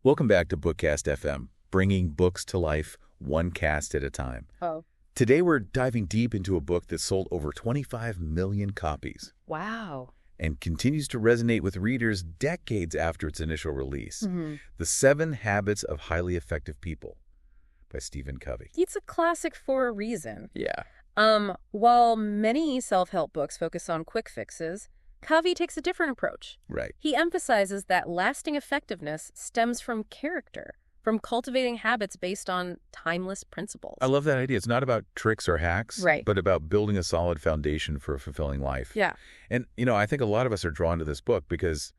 Welcome back to BookCast FM, bringing books to life one cast at a time. Oh. Today we're diving deep into a book that sold over 25 million copies. Wow. And continues to resonate with readers decades after its initial release. The 7 Habits of Highly Effective People by Stephen Covey. It's a classic for a reason. Yeah. While many self-help books focus on quick fixes, Covey takes a different approach. Right. He emphasizes that lasting effectiveness stems from character, from cultivating habits based on timeless principles. I love that idea. It's not about tricks or hacks, Right. but about building a solid foundation for a fulfilling life. Yeah. And, I think a lot of us are drawn to this book because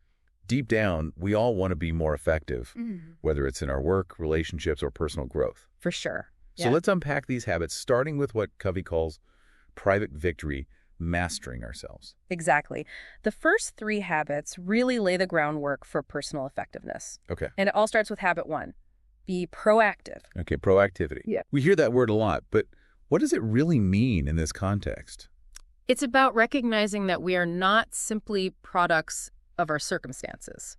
deep down, we all want to be more effective, whether it's in our work, relationships, or personal growth. For sure. So let's unpack these habits, starting with what Covey calls private victory, mastering ourselves. Exactly. The first 3 habits really lay the groundwork for personal effectiveness. Okay. And it all starts with habit 1. Be proactive. Okay, proactivity. Yeah. We hear that word a lot, but what does it really mean in this context? It's about recognizing that we are not simply products of our circumstances.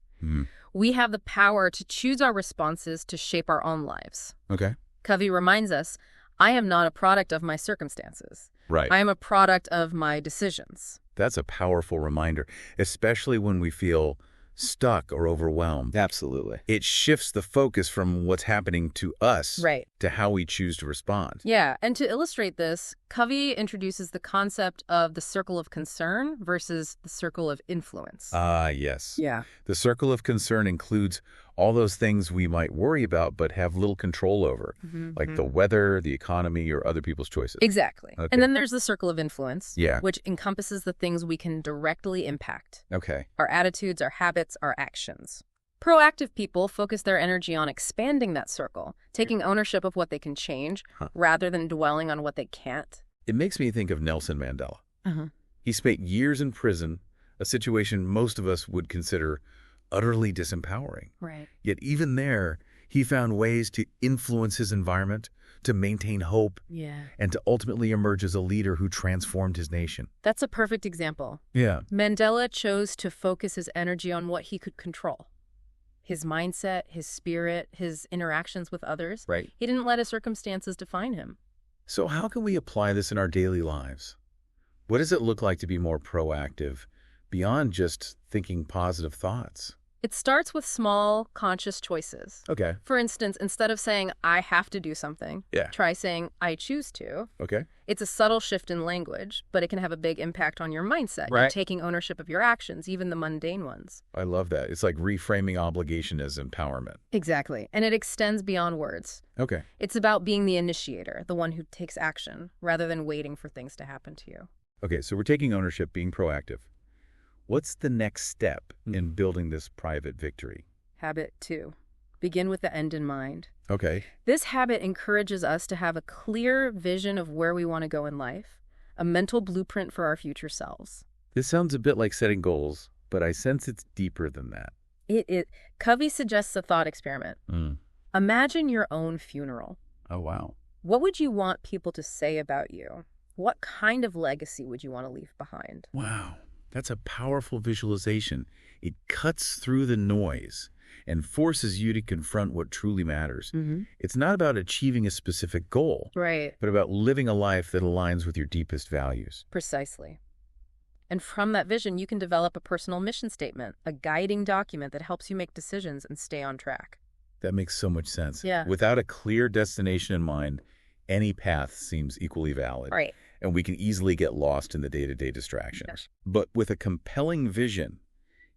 We have the power to choose our responses to shape our own lives. Okay. Covey reminds us, I am not a product of my circumstances. Right. I am a product of my decisions. That's a powerful reminder, especially when we feel stuck or overwhelmed. Absolutely. It shifts the focus from what's happening to us Right. to how we choose to respond. Yeah, and to illustrate this, Covey introduces the concept of the circle of concern versus the circle of influence. Ah, yes. Yeah. The circle of concern includes all those things we might worry about but have little control over, like the weather, the economy, or other people's choices. Exactly. Okay. And then there's the circle of influence, Yeah. which encompasses the things we can directly impact. Okay. Our attitudes, our habits, our actions. Proactive people focus their energy on expanding that circle, taking ownership of what they can change, rather than dwelling on what they can't. It makes me think of Nelson Mandela. Uh-huh. He spent years in prison, a situation most of us would consider utterly disempowering. Right. Yet even there, he found ways to influence his environment, to maintain hope, Yeah. and to ultimately emerge as a leader who transformed his nation. That's a perfect example. Yeah. Mandela chose to focus his energy on what he could control. His mindset, his spirit, his interactions with others. Right. He didn't let his circumstances define him. So how can we apply this in our daily lives? What does it look like to be more proactive beyond just thinking positive thoughts? It starts with small, conscious choices. Okay. For instance, instead of saying, I have to do something, Yeah. try saying, I choose to. Okay. It's a subtle shift in language, but it can have a big impact on your mindset. You're Right. taking ownership of your actions, even the mundane ones. I love that. It's like reframing obligation as empowerment. Exactly. And it extends beyond words. Okay. It's about being the initiator, the one who takes action, rather than waiting for things to happen to you. Okay, so we're taking ownership, being proactive. What's the next step in building this private victory? Habit 2. Begin with the end in mind. Okay. This habit encourages us to have a clear vision of where we want to go in life, a mental blueprint for our future selves. This sounds a bit like setting goals, but I sense it's deeper than that. Covey suggests a thought experiment. Imagine your own funeral. Oh, wow. What would you want people to say about you? What kind of legacy would you want to leave behind? Wow. That's a powerful visualization. It cuts through the noise and forces you to confront what truly matters. It's not about achieving a specific goal, Right. but about living a life that aligns with your deepest values. Precisely. And from that vision, you can develop a personal mission statement, a guiding document that helps you make decisions and stay on track. That makes so much sense. Yeah. Without a clear destination in mind, any path seems equally valid. Right. And we can easily get lost in the day-to-day distractions. Yes. But with a compelling vision,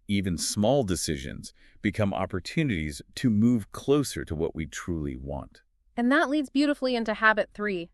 even small decisions become opportunities to move closer to what we truly want. And that leads beautifully into habit 3.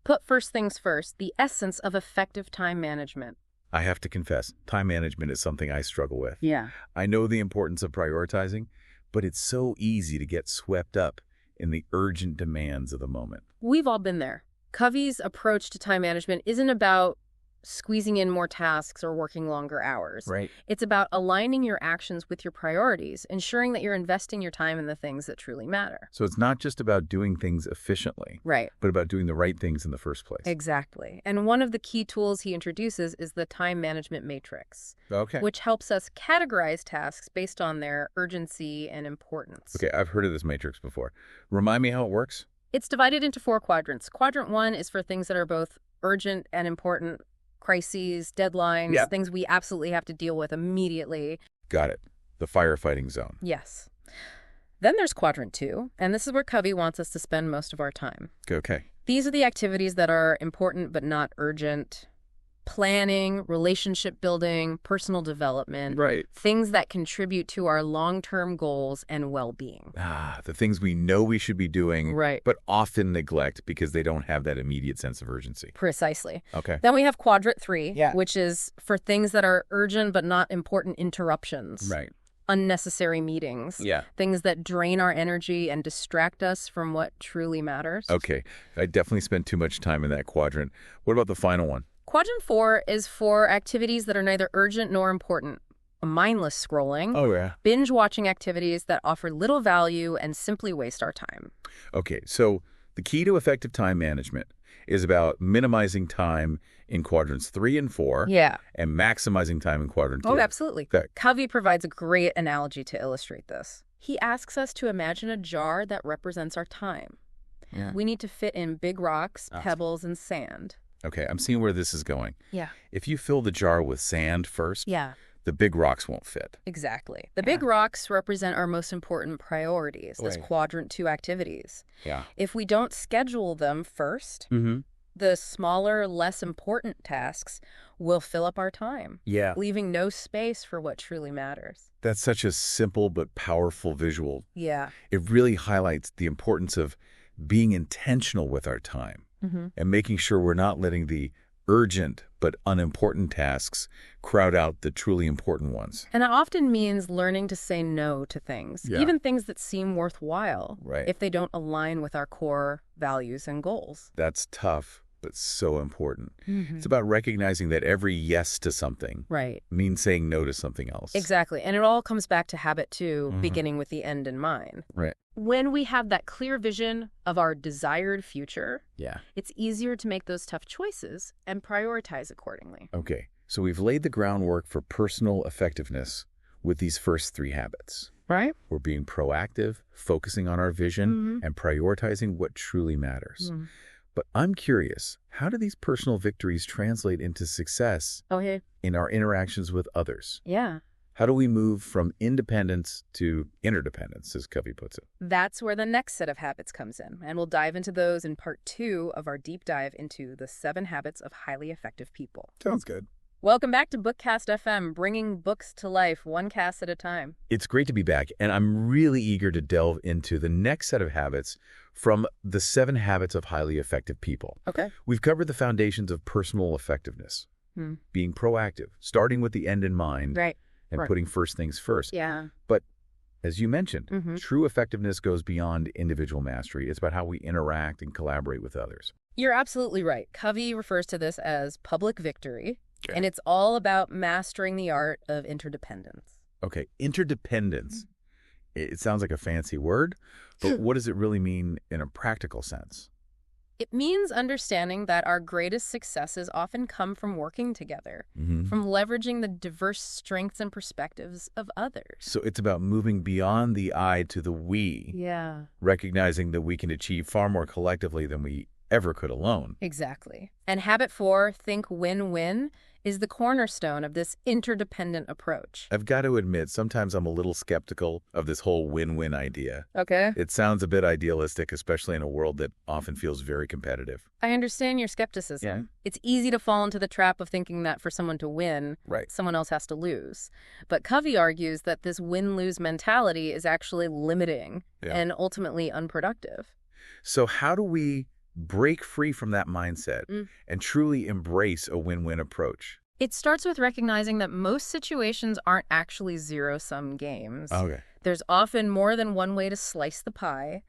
Put first things first, the essence of effective time management. I have to confess, time management is something I struggle with. Yeah. I know the importance of prioritizing, but it's so easy to get swept up in the urgent demands of the moment. We've all been there. Covey's approach to time management isn't about squeezing in more tasks or working longer hours. Right. It's about aligning your actions with your priorities, ensuring that you're investing your time in the things that truly matter. So it's not just about doing things efficiently, Right. but about doing the right things in the first place. Exactly. And one of the key tools he introduces is the time management matrix, Okay. which helps us categorize tasks based on their urgency and importance. Okay, I've heard of this matrix before. Remind me how it works? It's divided into 4 quadrants. Quadrant 1 is for things that are both urgent and important, crises, deadlines, things we absolutely have to deal with immediately. Got it. The firefighting zone. Yes. Then there's quadrant 2, and this is where Covey wants us to spend most of our time. Okay. These are the activities that are important but not urgent. Planning, relationship building, personal development. Right. Things that contribute to our long-term goals and well-being. The things we know we should be doing, Right. but often neglect because they don't have that immediate sense of urgency. Precisely. Okay. Then we have quadrant 3, which is for things that are urgent but not important interruptions. Right. Unnecessary meetings. Things that drain our energy and distract us from what truly matters. Okay. I definitely spent too much time in that quadrant. What about the final one? Quadrant 4 is for activities that are neither urgent nor important. Mindless scrolling. Oh, yeah. Binge-watching activities that offer little value and simply waste our time. Okay. So the key to effective time management is about minimizing time in quadrants 3 and 4 and maximizing time in quadrant 2. Oh, absolutely. Okay. Covey provides a great analogy to illustrate this. He asks us to imagine a jar that represents our time. We need to fit in big rocks, pebbles, and sand. Okay, I'm seeing where this is going. Yeah. If you fill the jar with sand first, the big rocks won't fit. Exactly. The big rocks represent our most important priorities, those quadrant 2 activities. If we don't schedule them first, the smaller, less important tasks will fill up our time, leaving no space for what truly matters. That's such a simple but powerful visual. Yeah. It really highlights the importance of being intentional with our time and making sure we're not letting the urgent but unimportant tasks crowd out the truly important ones. And that often means learning to say no to things, even things that seem worthwhile, if they don't align with our core values and goals. That's tough, but so important. It's about recognizing that every yes to something means saying no to something else. Exactly. And it all comes back to habit 2, beginning with the end in mind. Right. When we have that clear vision of our desired future, it's easier to make those tough choices and prioritize accordingly. Okay. So we've laid the groundwork for personal effectiveness with these first 3 habits. Right. We're being proactive, focusing on our vision, and prioritizing what truly matters. But I'm curious, how do these personal victories translate into success in our interactions with others? How do we move from independence to interdependence, as Covey puts it? That's where the next set of habits comes in, and we'll dive into those in part 2 of our deep dive into the 7 habits of highly effective people. Sounds good. Welcome back to BookCast FM, bringing books to life, one cast at a time. It's great to be back, and I'm really eager to delve into the next set of habits from the 7 habits of highly effective people. Okay. We've covered the foundations of personal effectiveness, being proactive, starting with the end in mind, and putting first things first. But as you mentioned, true effectiveness goes beyond individual mastery. It's about how we interact and collaborate with others. You're absolutely right. Covey refers to this as public victory. And it's all about mastering the art of interdependence. Okay, interdependence. It sounds like a fancy word, but what does it really mean in a practical sense? It means understanding that our greatest successes often come from working together, from leveraging the diverse strengths and perspectives of others. So it's about moving beyond the I to the we, recognizing that we can achieve far more collectively than we ever could alone. Exactly. And habit 4, think win-win, is the cornerstone of this interdependent approach. I've got to admit, sometimes I'm a little skeptical of this whole win-win idea. Okay. It sounds a bit idealistic, especially in a world that often feels very competitive. I understand your skepticism. It's easy to fall into the trap of thinking that for someone to win, someone else has to lose. But Covey argues that this win-lose mentality is actually limiting and ultimately unproductive. So how do we break free from that mindset and truly embrace a win-win approach? It starts with recognizing that most situations aren't actually zero-sum games. Okay. There's often more than one way to slice the pie,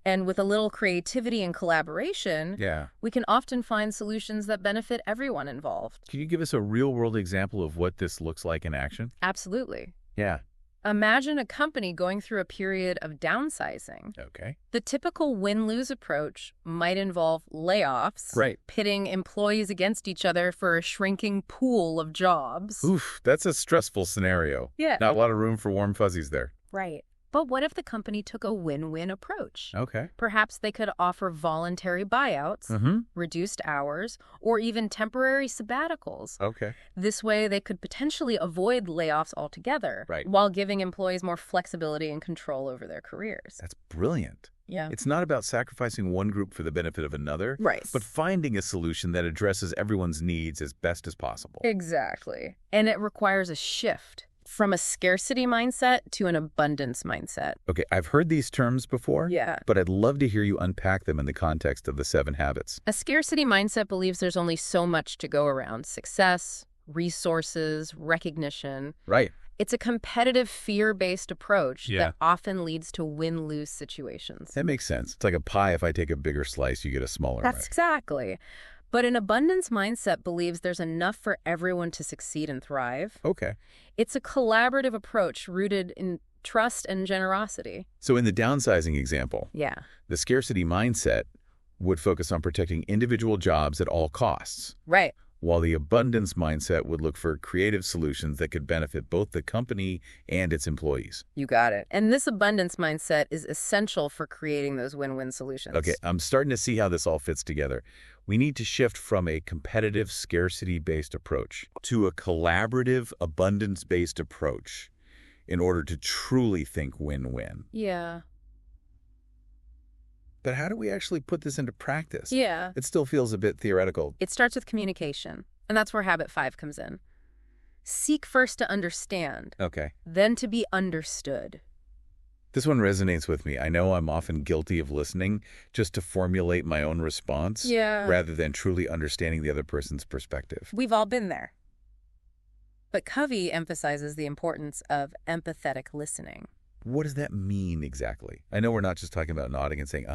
And with a little creativity and collaboration, we can often find solutions that benefit everyone involved. Can you give us a real-world example of what this looks like in action? Absolutely. Yeah. Imagine a company going through a period of downsizing. Okay. The typical win-lose approach might involve layoffs, pitting employees against each other for a shrinking pool of jobs. Oof, that's a stressful scenario. Yeah. Not a lot of room for warm fuzzies there. Right. But what if the company took a win-win approach? Okay. Perhaps they could offer voluntary buyouts, reduced hours, or even temporary sabbaticals. Okay. This way, they could potentially avoid layoffs altogether, while giving employees more flexibility and control over their careers. That's brilliant. Yeah. It's not about sacrificing one group for the benefit of another, but finding a solution that addresses everyone's needs as best as possible. Exactly. And it requires a shift from a scarcity mindset to an abundance mindset. Okay, I've heard these terms before, but I'd love to hear you unpack them in the context of the 7 habits. A scarcity mindset believes there's only so much to go around: success, resources, recognition. Right. It's a competitive, fear-based approach that often leads to win-lose situations. That makes sense. It's like a pie. If I take a bigger slice, you get a smaller one. That's exactly. But an abundance mindset believes there's enough for everyone to succeed and thrive. Okay. It's a collaborative approach rooted in trust and generosity. So in the downsizing example, the scarcity mindset would focus on protecting individual jobs at all costs. Right. While the abundance mindset would look for creative solutions that could benefit both the company and its employees. You got it. And this abundance mindset is essential for creating those win-win solutions. Okay, I'm starting to see how this all fits together. We need to shift from a competitive, scarcity-based approach to a collaborative, abundance-based approach in order to truly think win-win. Yeah. But how do we actually put this into practice? Yeah. It still feels a bit theoretical. It starts with communication, and that's where habit 5 comes in. Seek first to understand. Okay. Then to be understood. This one resonates with me. I know I'm often guilty of listening just to formulate my own response rather than truly understanding the other person's perspective. We've all been there. But Covey emphasizes the importance of empathetic listening. What does that mean exactly? I know we're not just talking about nodding and saying,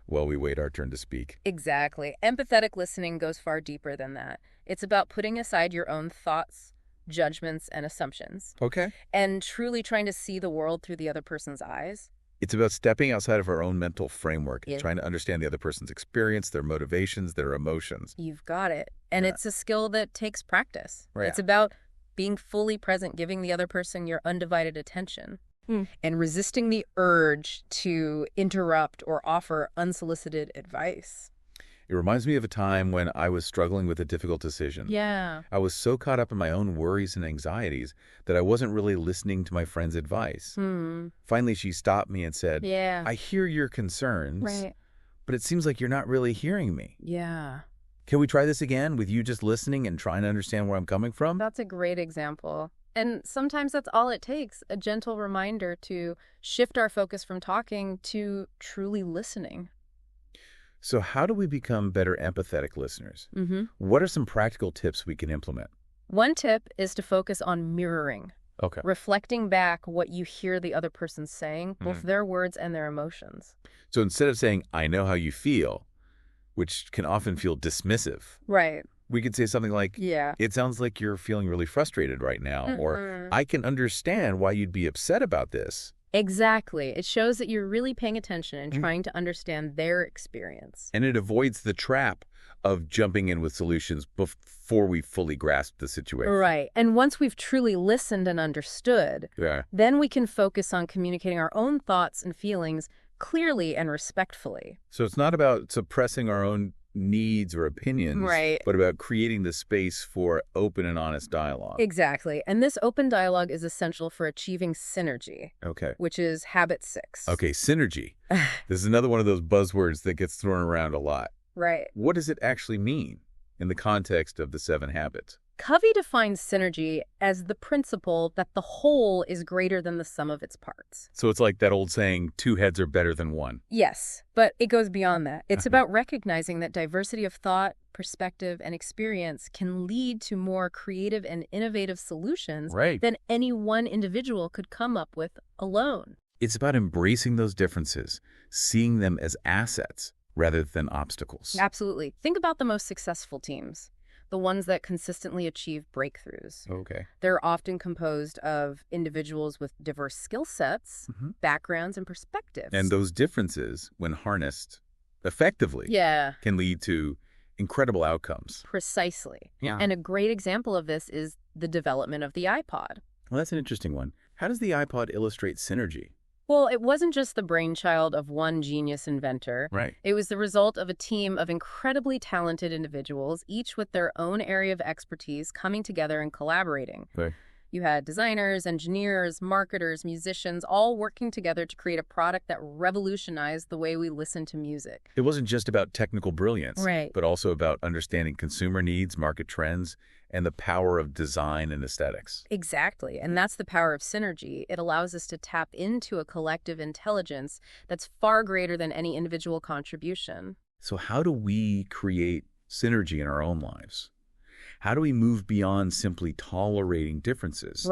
while we wait our turn to speak. Exactly. Empathetic listening goes far deeper than that. It's about putting aside your own thoughts, judgments, and assumptions. Okay. And truly trying to see the world through the other person's eyes. It's about stepping outside of our own mental framework, trying to understand the other person's experience, their motivations, their emotions. You've got it. And it's a skill that takes practice. Right. It's about being fully present, giving the other person your undivided attention. And resisting the urge to interrupt or offer unsolicited advice. It reminds me of a time when I was struggling with a difficult decision. Yeah. I was so caught up in my own worries and anxieties that I wasn't really listening to my friend's advice. Finally, she stopped me and said, I hear your concerns, but it seems like you're not really hearing me. Yeah. Can we try this again with you just listening and trying to understand where I'm coming from? That's a great example. And sometimes that's all it takes, a gentle reminder to shift our focus from talking to truly listening. So how do we become better empathetic listeners? What are some practical tips we can implement? One tip is to focus on mirroring. Okay. Reflecting back what you hear the other person saying, both their words and their emotions. So instead of saying, I know how you feel, which can often feel dismissive. Right. We could say something like, it sounds like you're feeling really frustrated right now, or I can understand why you'd be upset about this. Exactly. It shows that you're really paying attention and trying to understand their experience. And it avoids the trap of jumping in with solutions before we fully grasp the situation. Right. And once we've truly listened and understood, then we can focus on communicating our own thoughts and feelings clearly and respectfully. So it's not about suppressing our own needs or opinions, but about creating the space for open and honest dialogue. Exactly. And this open dialogue is essential for achieving synergy, which is habit 6. Okay, synergy. This is another one of those buzzwords that gets thrown around a lot. Right. What does it actually mean in the context of the 7 habits? Covey defines synergy as the principle that the whole is greater than the sum of its parts. So it's like that old saying, 2 heads are better than 1. Yes, but it goes beyond that. It's about recognizing that diversity of thought, perspective, and experience can lead to more creative and innovative solutions than any one individual could come up with alone. It's about embracing those differences, seeing them as assets rather than obstacles. Absolutely. Think about the most successful teams, the ones that consistently achieve breakthroughs. Okay. They're often composed of individuals with diverse skill sets, backgrounds, and perspectives. And those differences, when harnessed effectively, can lead to incredible outcomes. Precisely. Yeah. And a great example of this is the development of the iPod. Well, that's an interesting one. How does the iPod illustrate synergy? Well, it wasn't just the brainchild of one genius inventor. Right. It was the result of a team of incredibly talented individuals, each with their own area of expertise, coming together and collaborating. Okay. You had designers, engineers, marketers, musicians, all working together to create a product that revolutionized the way we listen to music. It wasn't just about technical brilliance, Right. but also about understanding consumer needs, market trends, and the power of design and aesthetics. Exactly. And that's the power of synergy. It allows us to tap into a collective intelligence that's far greater than any individual contribution. So how do we create synergy in our own lives? How do we move beyond simply tolerating differences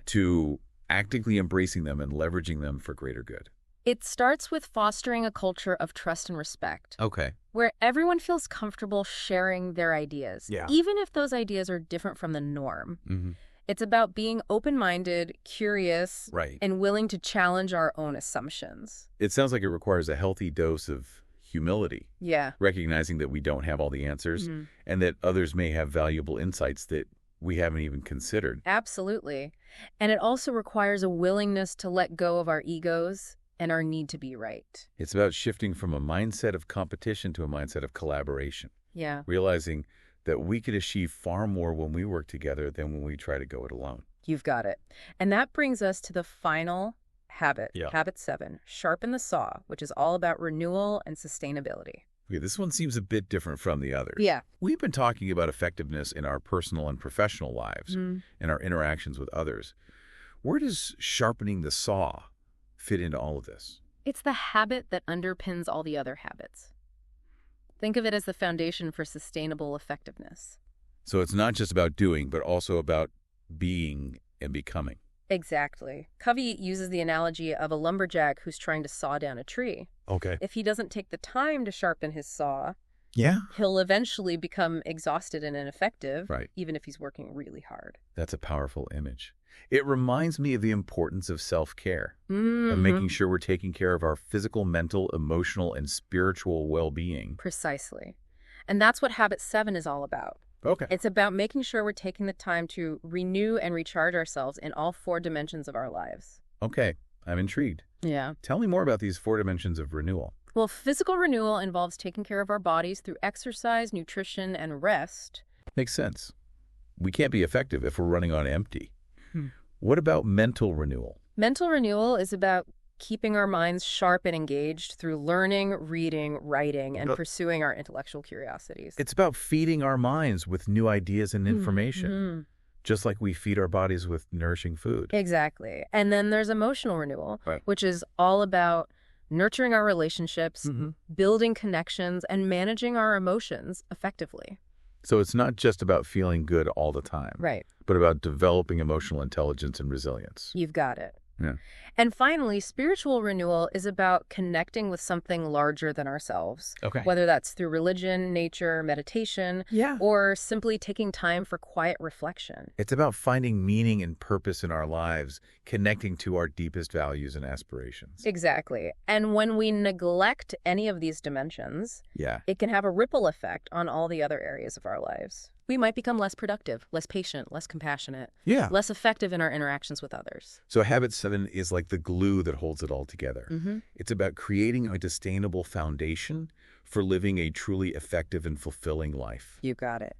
to actively embracing them and leveraging them for greater good? It starts with fostering a culture of trust and respect. Okay. Where everyone feels comfortable sharing their ideas, even if those ideas are different from the norm. It's about being open-minded, curious, and willing to challenge our own assumptions. It sounds like it requires a healthy dose of humility. Yeah. Recognizing that we don't have all the answers and that others may have valuable insights that we haven't even considered. Absolutely. And it also requires a willingness to let go of our egos and our need to be right. It's about shifting from a mindset of competition to a mindset of collaboration. Yeah. Realizing that we could achieve far more when we work together than when we try to go it alone. You've got it. And that brings us to the final habit, habit 7, sharpen the saw, which is all about renewal and sustainability. Okay, this one seems a bit different from the others. Yeah. We've been talking about effectiveness in our personal and professional lives and our interactions with others. Where does sharpening the saw fit into all of this? It's the habit that underpins all the other habits. Think of it as the foundation for sustainable effectiveness. So it's not just about doing, but also about being and becoming. Exactly. Covey uses the analogy of a lumberjack who's trying to saw down a tree. Okay. If he doesn't take the time to sharpen his saw, Yeah. he'll eventually become exhausted and ineffective, Right. even if he's working really hard. That's a powerful image. It reminds me of the importance of self-care, of making sure we're taking care of our physical, mental, emotional, and spiritual well-being. Precisely. And that's what Habit 7 is all about. Okay. It's about making sure we're taking the time to renew and recharge ourselves in all 4 dimensions of our lives. Okay. I'm intrigued. Yeah. Tell me more about these 4 dimensions of renewal. Well, physical renewal involves taking care of our bodies through exercise, nutrition, and rest. Makes sense. We can't be effective if we're running on empty. What about mental renewal? Mental renewal is about keeping our minds sharp and engaged through learning, reading, writing, and pursuing our intellectual curiosities. It's about feeding our minds with new ideas and information, just like we feed our bodies with nourishing food. Exactly. And then there's emotional renewal, which is all about nurturing our relationships, building connections, and managing our emotions effectively. So it's not just about feeling good all the time, but about developing emotional intelligence and resilience. You've got it. Yeah. And finally, spiritual renewal is about connecting with something larger than ourselves. Whether that's through religion, nature, meditation, or simply taking time for quiet reflection. It's about finding meaning and purpose in our lives, connecting to our deepest values and aspirations. Exactly. And when we neglect any of these dimensions, it can have a ripple effect on all the other areas of our lives. We might become less productive, less patient, less compassionate, less effective in our interactions with others. So Habit 7 is like the glue that holds it all together. It's about creating a sustainable foundation for living a truly effective and fulfilling life. You got it.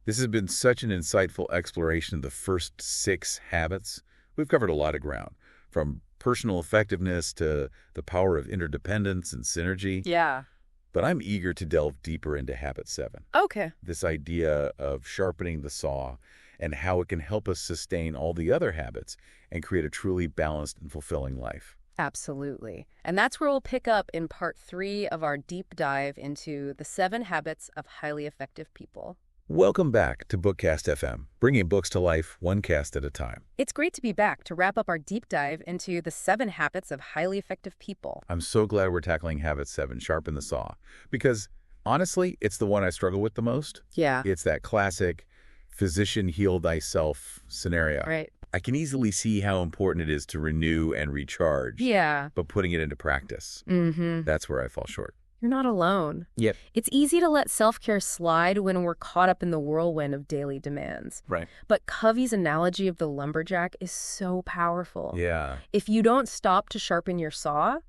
This has been such an insightful exploration of the first 6 habits. We've covered a lot of ground, from personal effectiveness to the power of interdependence and synergy. Yeah. But I'm eager to delve deeper into Habit 7. Okay. This idea of sharpening the saw and how it can help us sustain all the other habits and create a truly balanced and fulfilling life. Absolutely. And that's where we'll pick up in part 3 of our deep dive into the 7 habits of highly effective people. Welcome back to BookCast FM, bringing books to life one cast at a time. It's great to be back to wrap up our deep dive into the 7 habits of highly effective people. I'm so glad we're tackling Habit 7, Sharpen the Saw, because honestly, it's the one I struggle with the most. Yeah. It's that classic physician heal thyself scenario. Right. I can easily see how important it is to renew and recharge. Yeah. But putting it into practice, that's where I fall short. You're not alone. Yep. It's easy to let self-care slide when we're caught up in the whirlwind of daily demands. Right. But Covey's analogy of the lumberjack is so powerful. Yeah. If you don't stop to sharpen your saw,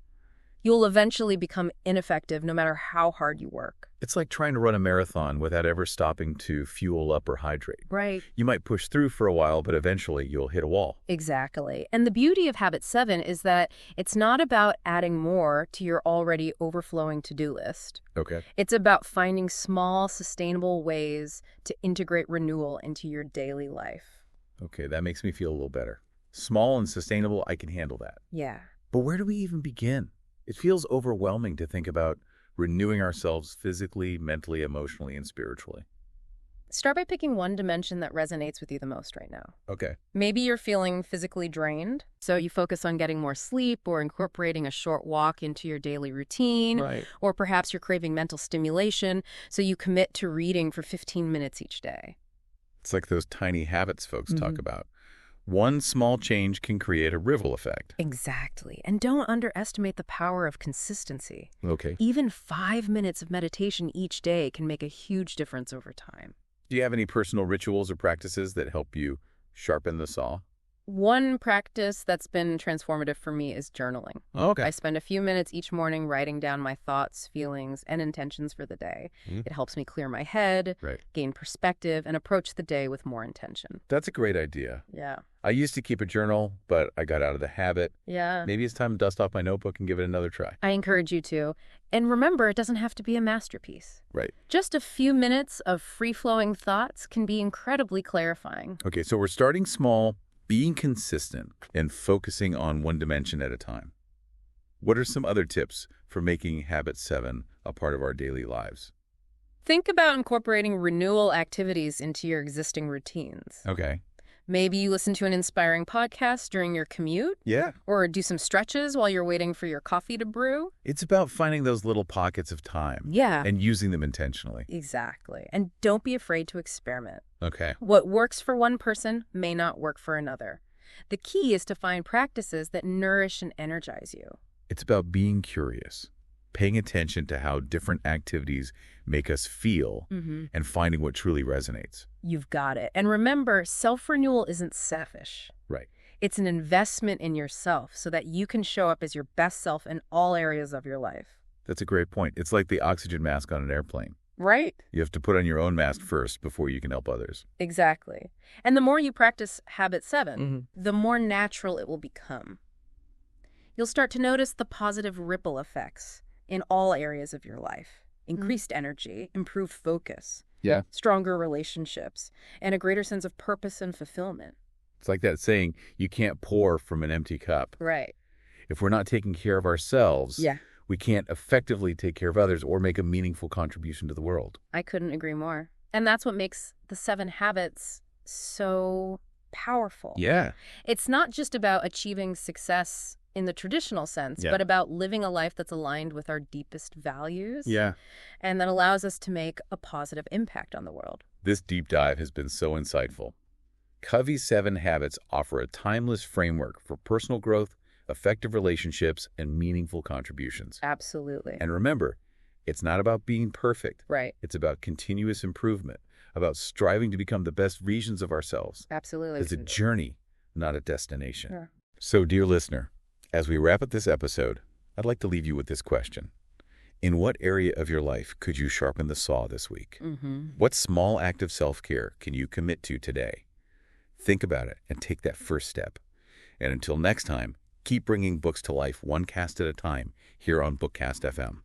you'll eventually become ineffective no matter how hard you work. It's like trying to run a marathon without ever stopping to fuel up or hydrate. Right. You might push through for a while, but eventually you'll hit a wall. Exactly. And the beauty of Habit 7 is that it's not about adding more to your already overflowing to-do list. Okay. It's about finding small, sustainable ways to integrate renewal into your daily life. Okay, that makes me feel a little better. Small and sustainable, I can handle that. Yeah. But where do we even begin? It feels overwhelming to think about renewing ourselves physically, mentally, emotionally, and spiritually. Start by picking one dimension that resonates with you the most right now. Okay. Maybe you're feeling physically drained, so you focus on getting more sleep or incorporating a short walk into your daily routine. Right. Or perhaps you're craving mental stimulation, so you commit to reading for 15 minutes each day. It's like those tiny habits folks talk about. One small change can create a ripple effect. Exactly. And don't underestimate the power of consistency. Okay. Even 5 minutes of meditation each day can make a huge difference over time. Do you have any personal rituals or practices that help you sharpen the saw? One practice that's been transformative for me is journaling. Okay. I spend a few minutes each morning writing down my thoughts, feelings, and intentions for the day. It helps me clear my head, gain perspective, and approach the day with more intention. That's a great idea. Yeah. I used to keep a journal, but I got out of the habit. Yeah. Maybe it's time to dust off my notebook and give it another try. I encourage you to. And remember, it doesn't have to be a masterpiece. Right. Just a few minutes of free-flowing thoughts can be incredibly clarifying. Okay, so we're starting small, being consistent, and focusing on one dimension at a time. What are some other tips for making Habit 7 a part of our daily lives? Think about incorporating renewal activities into your existing routines. Okay. Maybe you listen to an inspiring podcast during your commute. Yeah. Or do some stretches while you're waiting for your coffee to brew. It's about finding those little pockets of time. Yeah. And using them intentionally. Exactly. And don't be afraid to experiment. Okay. What works for one person may not work for another. The key is to find practices that nourish and energize you. It's about being curious, paying attention to how different activities make us feel, and finding what truly resonates. You've got it. And remember, self-renewal isn't selfish. Right. It's an investment in yourself so that you can show up as your best self in all areas of your life. That's a great point. It's like the oxygen mask on an airplane. Right. You have to put on your own mask first before you can help others. Exactly. And the more you practice Habit 7, the more natural it will become. You'll start to notice the positive ripple effects in all areas of your life. Increased energy, improved focus, stronger relationships, and a greater sense of purpose and fulfillment. It's like that saying, you can't pour from an empty cup. Right. If we're not taking care of ourselves, we can't effectively take care of others or make a meaningful contribution to the world. I couldn't agree more. And that's what makes the 7 habits so powerful. Yeah. It's not just about achieving success in the traditional sense, but about living a life that's aligned with our deepest values. Yeah. And that allows us to make a positive impact on the world. This deep dive has been so insightful. Covey's 7 habits offer a timeless framework for personal growth, effective relationships, and meaningful contributions. Absolutely. And remember, it's not about being perfect. Right. It's about continuous improvement, about striving to become the best versions of ourselves. Absolutely. It's a journey, not a destination. Yeah. So, dear listener, as we wrap up this episode, I'd like to leave you with this question. In what area of your life could you sharpen the saw this week? What small act of self-care can you commit to today? Think about it and take that first step. And until next time, keep bringing books to life one cast at a time here on BookCast FM.